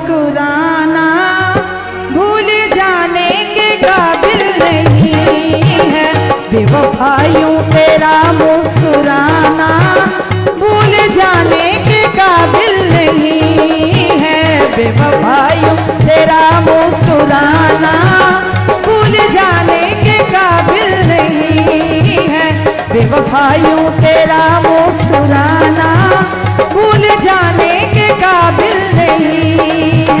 मुस्कुराना भूल जाने के काबिल नहीं है। बेवफाइयों तेरा मुस्कुराना भूल जाने के काबिल नहीं है। बेवफाइयों तेरा मुस्कुराना भूल जाने के काबिल नहीं है। बेवफाइयों तेरा मुस्कुराना भूल जाने के काबिल नहीं है।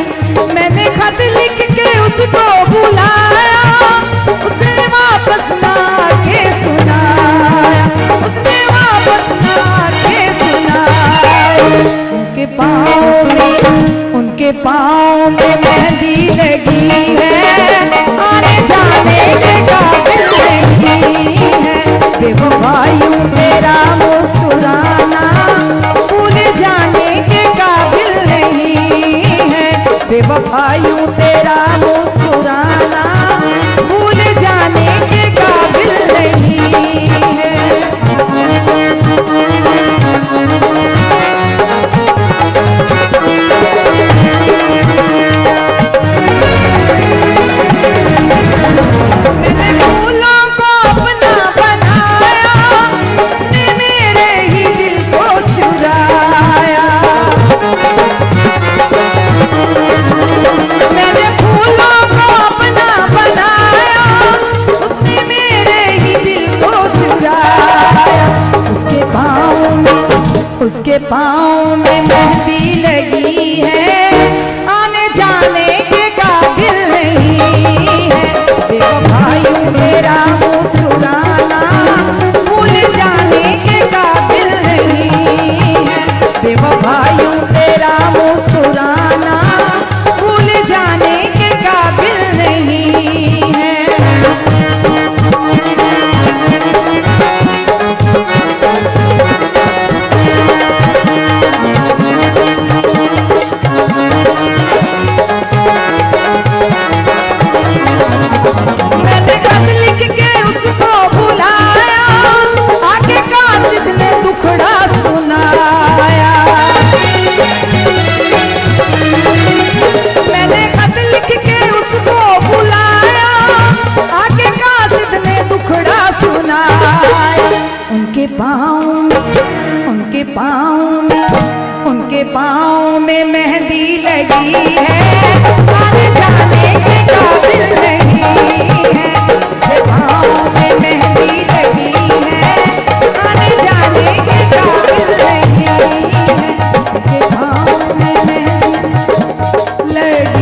मैंने खत लिख के उसको बुलाया, उसने वापस ना के सुनाया, उसने वापस ना के सुनाया। उनके पाँव में मेहंदी लगी है, आने जाने के काबिल नहीं है। बेवफाइयों तेरा मुस्कुराना भूल जाने के काबिल नहीं है। बेवफाइयों तेरा मुस्कुराना भूल जाने के काबिल नहीं है। उसके पाँव में मेहंदी लगी है, आने जाने के काबिल नहीं है। बेवफाइयों तेरा मुस्कुराना भूल जाने के काबिल नहीं है। बेवफाइयों तेरा मुस्कुराना भूल जाने के काबिल नहीं है। उनके पाँव में मेहंदी लगी है, आने जाने के काबिल नहीं है। पाँव में मेहंदी लगी है, आने जाने के काबिल नहीं है। उनके पाँव में मेहंदी लगी